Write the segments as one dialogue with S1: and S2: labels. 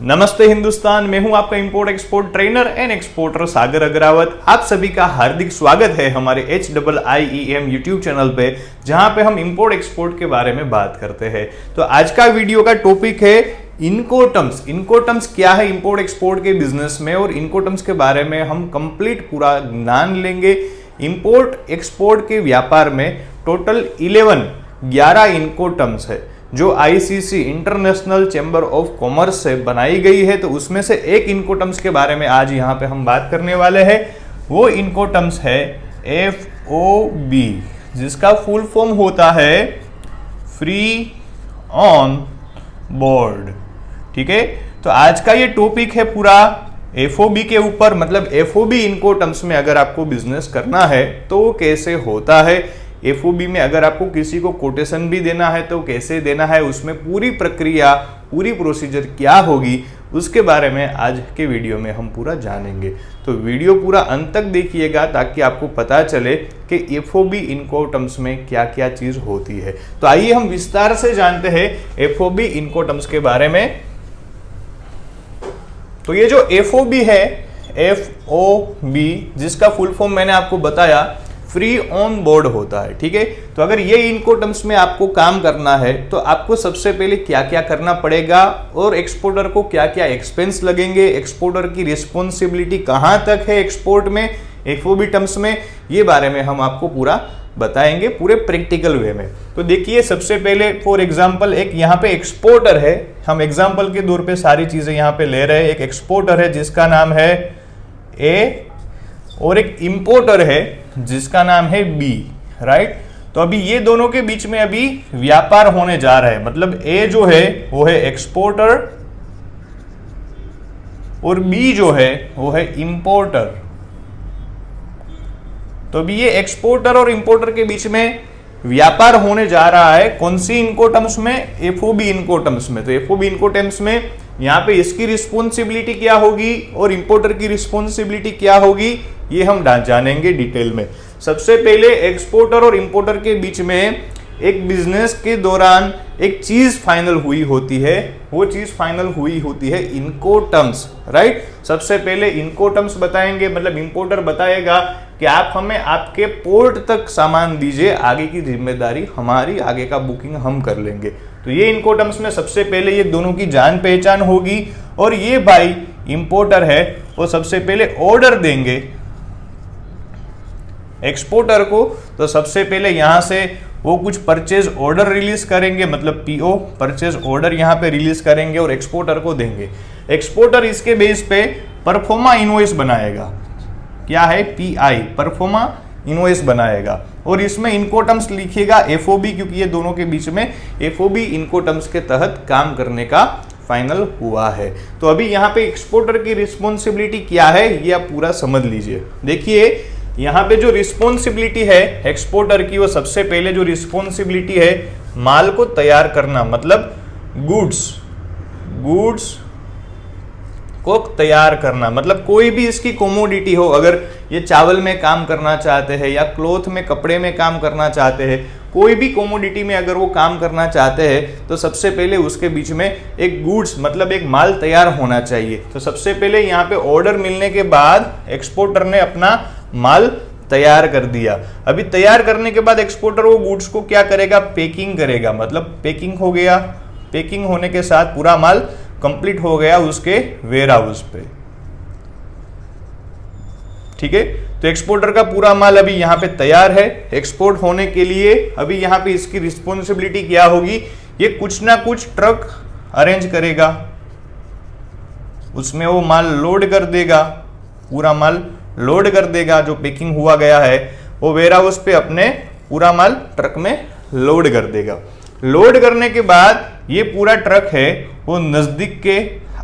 S1: नमस्ते हिंदुस्तान, मैं हूं आपका import export trainer and exporter Sagar Agrawat. आप सभी का हार्दिक स्वागत है हमारे HIIEM यूट्यूब चैनल पे, जहां पे हम इंपोर्ट एक्सपोर्ट के बारे में बात करते हैं। तो आज का वीडियो का टॉपिक है इनकोटर्म्स। इनकोटर्म्स क्या है इंपोर्ट एक्सपोर्ट के बिजनेस में, और इनकोटर्म्स के बारे में हम कंप्लीट पूरा ज्ञान लेंगे। इंपोर्ट एक्सपोर्ट के व्यापार में टोटल 11 इनकोटर्म्स है जो ICC international chamber of commerce से बनाई गई है। तो उसमें से एक इनकोटर्म्स के बारे में आज यहाँ पे हम बात करने वाले हैं। वो इनकोटर्म्स है FOB, जिसका फुल फॉर्म होता है फ्री ऑन बोर्ड। ठीक है, तो आज का ये टॉपिक है पूरा FOB के ऊपर। मतलब FOB इनकोटर्म्स में अगर आपको बिजनेस करना है तो कैसे होता है, FOB में अगर आपको किसी को कोटेशन भी देना है तो कैसे देना है, उसमें पूरी प्रक्रिया, पूरी प्रोसीजर क्या होगी, उसके बारे में आज के वीडियो में हम पूरा जानेंगे। तो वीडियो पूरा अंत तक देखिएगा ताकि आपको पता चले कि FOB इनकोटर्म्स में क्या क्या चीज होती है। तो आइए हम विस्तार से जानते हैं FOB इनकोटर्म्स के बारे में। तो ये जो FOB है, FOB जिसका फुल फॉर्म मैंने आपको बताया फ्री ऑन बोर्ड होता है। ठीक है, तो अगर ये इनकोटर्म्स में आपको काम करना है तो आपको सबसे पहले क्या क्या करना पड़ेगा और एक्सपोर्टर को क्या क्या एक्सपेंस लगेंगे, एक्सपोर्टर की रिस्पॉन्सिबिलिटी कहां तक है एक्सपोर्ट में, FOB टर्म्स में, ये बारे में हम आपको पूरा बताएंगे पूरे प्रैक्टिकल वे में। तो देखिए, सबसे पहले फॉर एग्जांपल एक यहाँ पे एक्सपोर्टर है, हम एग्जांपल के तौर पे सारी चीजें यहाँ पे ले रहे हैं। एक एक्सपोर्टर है जिसका नाम है A और एक इंपोर्टर है जिसका नाम है B, राइट। तो अभी ये दोनों के बीच में अभी व्यापार होने जा रहा है। मतलब A जो है वो है एक्सपोर्टर और B जो है वो है इंपोर्टर। तो अभी ये एक्सपोर्टर और इंपोर्टर के बीच में व्यापार होने जा रहा है। कौन सी इनकोटर्म्स में? FOB इनकोटर्म्स में। तो FOB इनकोटर्म्स में यहाँ पे इसकी रिस्पॉन्सिबिलिटी क्या होगी और इंपोर्टर की रिस्पॉन्सिबिलिटी क्या होगी, ये हम जानेंगे डिटेल में। सबसे पहले एक्सपोर्टर और इंपोर्टर के बीच में एक बिजनेस के दौरान एक चीज फाइनल हुई होती है। वो चीज फाइनल हुई होती है इनकोटर्म्स, राइट। सबसे पहले इनकोटर्म्स बताएंगे, मतलब इंपोर्टर बताएगा कि आप हमें आपके पोर्ट तक सामान दीजिए, आगे की जिम्मेदारी हमारी, आगे का बुकिंग हम कर लेंगे। तो ये इनकोटर्म्स में सबसे पहले ये दोनों की जान पहचान होगी। और ये भाई इंपोर्टर है, वो सबसे पहले ऑर्डर देंगे एक्सपोर्टर को। तो सबसे पहले यहां से वो कुछ परचेज ऑर्डर रिलीज करेंगे, मतलब PO परचेज ऑर्डर यहां पे रिलीज करेंगे और एक्सपोर्टर को देंगे। एक्सपोर्टर इसके बेस पे परफॉर्मा इनवॉइस बनाएगा। क्या है? PI, परफॉर्मा इनवॉइस बनाएगा। और इसमें इनकोटर्म्स लिखिएगा FOB, क्योंकि ये दोनों के बीच में FOB इनकोटर्म्स के तहत काम करने का फाइनल हुआ है। तो अभी यहाँ पे एक्सपोर्टर की रिस्पॉन्सिबिलिटी क्या है ये आप पूरा समझ लीजिए। देखिए, यहाँ पे जो रिस्पॉन्सिबिलिटी है एक्सपोर्टर की, वो सबसे पहले जो रिस्पॉन्सिबिलिटी है माल को तैयार करना, मतलब गुड्स को तैयार करना। मतलब कोई भी इसकी कोमोडिटी हो, अगर ये चावल में काम करना चाहते हैं या क्लॉथ में, कपड़े में काम करना चाहते हैं, कोई भी कोमोडिटी में अगर वो काम करना चाहते हैं तो सबसे पहले उसके बीच में एक गुड्स, मतलब एक माल तैयार होना चाहिए। तो सबसे पहले यहाँ पे ऑर्डर मिलने के बाद एक्सपोर्टर ने अपना माल तैयार कर दिया। अभी तैयार करने के बाद एक्सपोर्टर वो गुड्स को क्या करेगा? पैकिंग करेगा। मतलब पैकिंग हो गया, पैकिंग होने के साथ पूरा माल कंप्लीट हो गया उसके वेयर हाउस पे। ठीक है, तो एक्सपोर्टर का पूरा माल अभी यहाँ पे तैयार है एक्सपोर्ट होने के लिए। अभी यहाँ पे इसकी रिस्पॉन्सिबिलिटी क्या होगी? ये कुछ ना कुछ ट्रक अरेंज करेगा, उसमें वो माल लोड कर देगा, पूरा माल लोड कर देगा। जो पैकिंग हुआ गया है वो वेयर हाउस पे अपने पूरा माल ट्रक में लोड कर देगा। लोड करने के बाद ये पूरा ट्रक है वो नजदीक के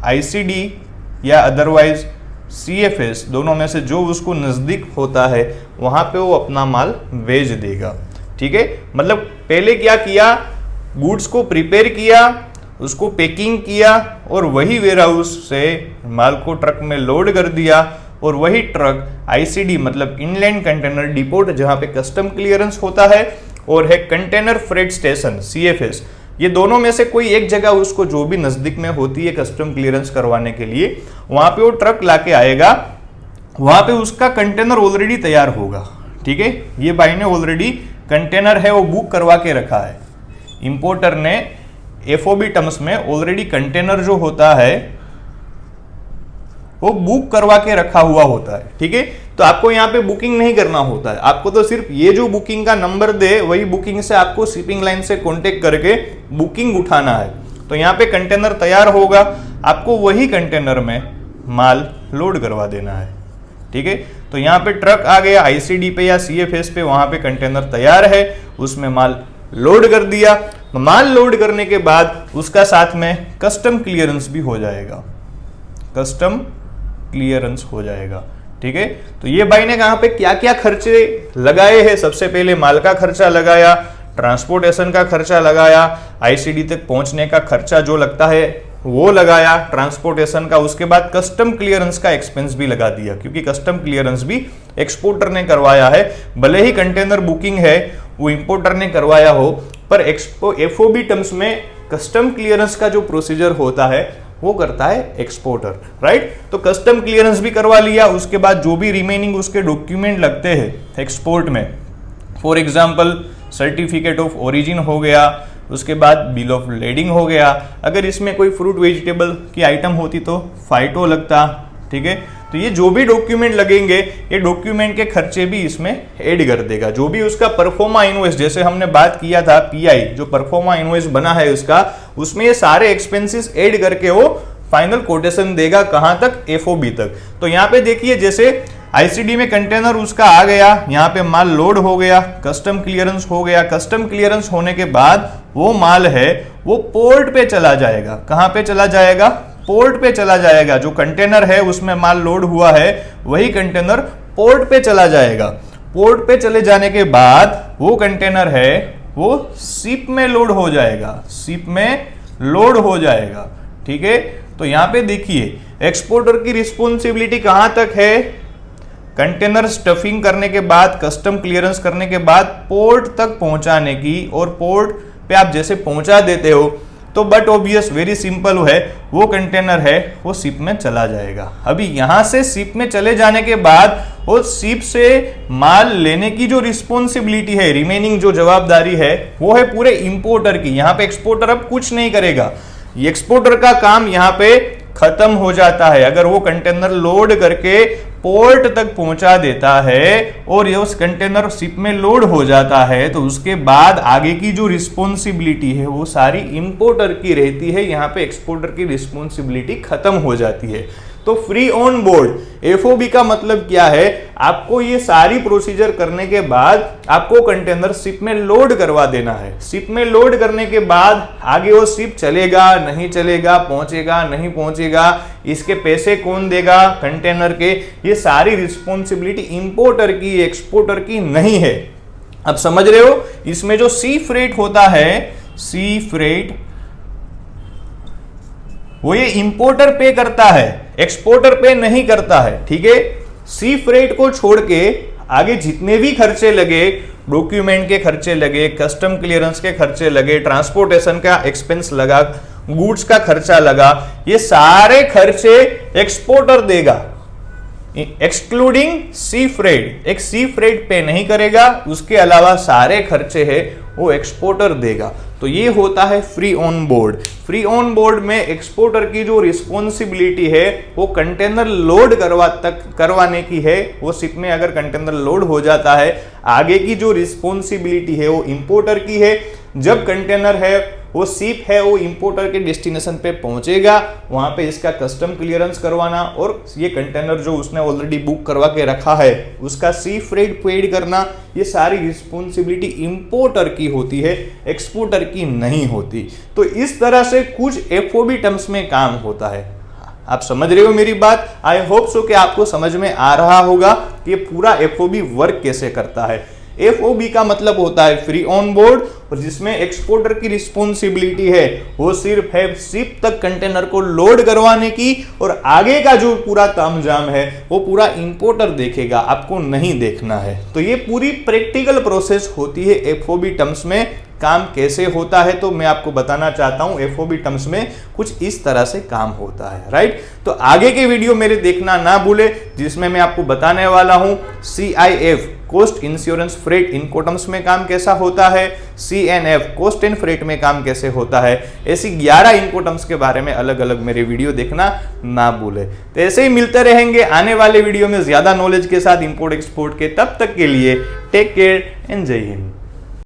S1: ICD या अदरवाइज CFS, दोनों में से जो उसको नजदीक होता है वहां पे वो अपना माल भेज देगा। ठीक है, मतलब पहले क्या किया? गुड्स को प्रिपेयर किया, उसको पैकिंग किया और वही वेयर हाउस से माल को ट्रक में लोड कर दिया। और वही ट्रक ICD, मतलब इनलैंड कंटेनर डिपोट, जहां पे कस्टम क्लियरेंस होता है, और है कंटेनर फ्रेट स्टेशन CFS, ये दोनों में से कोई एक जगह उसको जो भी नजदीक में होती है कस्टम क्लियरेंस करवाने के लिए, वहां पे वो ट्रक लाके आएगा, वहां पे उसका कंटेनर ऑलरेडी तैयार होगा। ठीक है, ये भाई ने ऑलरेडी कंटेनर है वो बुक करवा के रखा है। इंपोर्टर ने एफओबी टर्म्स में ऑलरेडी कंटेनर जो होता है वो बुक करवा के रखा हुआ होता है। ठीक है, तो आपको यहाँ पे बुकिंग नहीं करना होता है, आपको तो सिर्फ ये जो बुकिंग का नंबर दे वही बुकिंग से आपको शिपिंग लाइन से कांटेक्ट करके बुकिंग उठाना है। तो यहाँ पे कंटेनर तैयार होगा, आपको वही कंटेनर में माल लोड करवा देना है। ठीक है, तो यहाँ पे ट्रक आ गया आईसीडी पे या सीएफएस पे, वहां पे कंटेनर तैयार है, उसमें माल लोड कर दिया। माल लोड करने के बाद उसका साथ में कस्टम क्लियरेंस भी हो जाएगा, कस्टम क्लियरेंस हो जाएगा। ठीक है, तो ये भाई ने कहां पे क्या क्या खर्चे लगाए हैं, सबसे पहले माल का खर्चा लगाया, ट्रांसपोर्टेशन का खर्चा लगाया, आईसीडी तक पहुंचने का खर्चा जो लगता है वो लगाया ट्रांसपोर्टेशन का, उसके बाद कस्टम क्लियरेंस का एक्सपेंस भी लगा दिया, क्योंकि कस्टम क्लियरेंस भी एक्सपोर्टर ने करवाया है। भले ही कंटेनर बुकिंग है वो इंपोर्टर ने करवाया हो, पर एफओबी टर्म्स में कस्टम क्लियरेंस का जो प्रोसीजर होता है वो करता है एक्सपोर्टर, राइट। तो कस्टम क्लियरेंस भी करवा लिया, उसके बाद जो भी रिमेनिंग उसके डॉक्यूमेंट लगते हैं एक्सपोर्ट में, for example certificate of origin हो गया, उसके बाद बिल ऑफ लेडिंग हो गया, अगर इसमें कोई फ्रूट वेजिटेबल की आइटम होती तो फाइटो लगता। ठीक है, तो ये जो भी डॉक्यूमेंट लगेंगे ये डॉक्यूमेंट के खर्चे भी इसमें ऐड कर देगा। जो भी उसका परफॉर्मा इनवॉइस, जैसे हमने बात किया था पीआई, जो परफॉर्मा इनवॉइस बना है उसका, उसमें ये सारे एक्सपेंसेस ऐड करके वो फाइनल कोटेशन देगा कहां तक, एफओबी तक। तो यहाँ पे देखिए जैसे आईसीडी में कंटेनर उसका आ गया, यहाँ पे माल लोड हो गया, कस्टम क्लियरेंस हो गया, कस्टम क्लियरेंस होने के बाद वो माल है वो पोर्ट पे चला जाएगा। कहां पे चला जाएगा, पोर्ट पे चला जाएगा। जो कंटेनर है उसमें माल लोड हुआ है वही कंटेनर पोर्ट पे चला जाएगा। पोर्ट पे चले जाने के बाद वो कंटेनर है वो शिप में लोड हो जाएगा, शिप में लोड हो जाएगा। ठीक है, तो यहां पे देखिए एक्सपोर्टर की रिस्पॉन्सिबिलिटी कहां तक है, कंटेनर स्टफिंग करने के बाद, कस्टम क्लियरेंस करने के बाद पोर्ट तक पहुंचाने की, और पोर्ट पे आप जैसे पहुंचा देते हो तो बट ऑब्वियस वेरी सिंपल है, वो कंटेनर है वो शिप में चला जाएगा। अभी यहां से शिप में चले जाने के बाद वो शिप से माल लेने की जो रिस्पॉन्सिबिलिटी है, रिमेनिंग जो जवाबदारी है वो है पूरे इंपोर्टर की। यहां पे एक्सपोर्टर अब कुछ नहीं करेगा, एक्सपोर्टर का काम यहां पे खत्म हो जाता है। अगर वो कंटेनर लोड करके पोर्ट तक पहुंचा देता है और ये उस कंटेनर शिप में लोड हो जाता है तो उसके बाद आगे की जो रिस्पॉन्सिबिलिटी है वो सारी इंपोर्टर की रहती है। यहाँ पे एक्सपोर्टर की रिस्पॉन्सिबिलिटी खत्म हो जाती है। तो फ्री ऑन बोर्ड एफओबी का मतलब क्या है, आपको ये सारी प्रोसीजर करने के बाद आपको कंटेनर शिप में लोड करवा देना है। शिप में लोड करने के बाद आगे वो शिप चलेगा नहीं चलेगा, पहुंचेगा नहीं पहुंचेगा, इसके पैसे कौन देगा कंटेनर के, ये सारी रिस्पॉन्सिबिलिटी इंपोर्टर की, एक्सपोर्टर की नहीं है। अब समझ रहे हो, इसमें जो सी फ्रेट होता है, सी फ्रेट वो ये इंपोर्टर पे करता है, एक्सपोर्टर पे नहीं करता है। ठीक है, सी फ्रेट को छोड़ के आगे जितने भी खर्चे लगे, डॉक्यूमेंट के खर्चे लगे, कस्टम क्लियरेंस के खर्चे लगे, ट्रांसपोर्टेशन का एक्सपेंस लगा, गुड्स का खर्चा लगा, ये सारे खर्चे एक्सपोर्टर देगा एक्सक्लूडिंग सी फ्रेट। एक सी फ्रेट पे नहीं करेगा, उसके अलावा सारे खर्चे हैं वो एक्सपोर्टर देगा। तो ये होता है free on board. Free on board में एक्सपोर्टर की जो रिस्पॉन्सिबिलिटी है वो कंटेनर लोड करवाने की है। वो शिप में अगर कंटेनर लोड हो जाता है, आगे की जो रिस्पॉन्सिबिलिटी है वो इंपोर्टर की है। जब कंटेनर है वो शिप है वो इंपोर्टर के डेस्टिनेशन पे पहुंचेगा, वहां पे इसका कस्टम क्लियरेंस करवाना और ये कंटेनर जो उसने ऑलरेडी बुक करवा के रखा है उसका सी फ्रेट पेड करना, ये सारी रिस्पॉन्सिबिलिटी इंपोर्टर की होती है, एक्सपोर्टर की नहीं होती। तो इस तरह से कुछ एफओबी टर्म्स में काम होता है। आप समझ रहे हो मेरी बात? आई होप सो कि आपको समझ में आ रहा होगा कि ये पूरा एफओबी वर्क कैसे करता है। एफओबी का मतलब होता है फ्री ऑन बोर्ड, और जिसमें एक्सपोर्टर की रिस्पॉन्सिबिलिटी है वो सिर्फ है शिप तक कंटेनर को लोड करवाने की, और आगे का जो पूरा तामझाम है वो पूरा इंपोर्टर देखेगा, आपको नहीं देखना है। तो ये पूरी प्रैक्टिकल प्रोसेस होती है एफओबी टर्म्स में काम कैसे होता है, तो मैं आपको बताना चाहता हूं एफओबी टर्म्स में कुछ इस तरह से काम होता है, राइट। तो आगे के वीडियो मेरे देखना ना भूले, जिसमें मैं आपको बताने वाला हूं CIF कॉस्ट इंश्योरेंस फ्रेट इनकोटम्स में काम कैसा होता है, CNF कॉस्ट एंड फ्रेट में काम कैसे होता है। ऐसी 11 इनकोटम्स के बारे में अलग अलग मेरे वीडियो देखना ना भूले। तो ऐसे ही मिलते रहेंगे आने वाले वीडियो में ज्यादा नॉलेज के साथ इंपोर्ट एक्सपोर्ट के। तब तक के लिए टेक केयर एंड जय हिंद।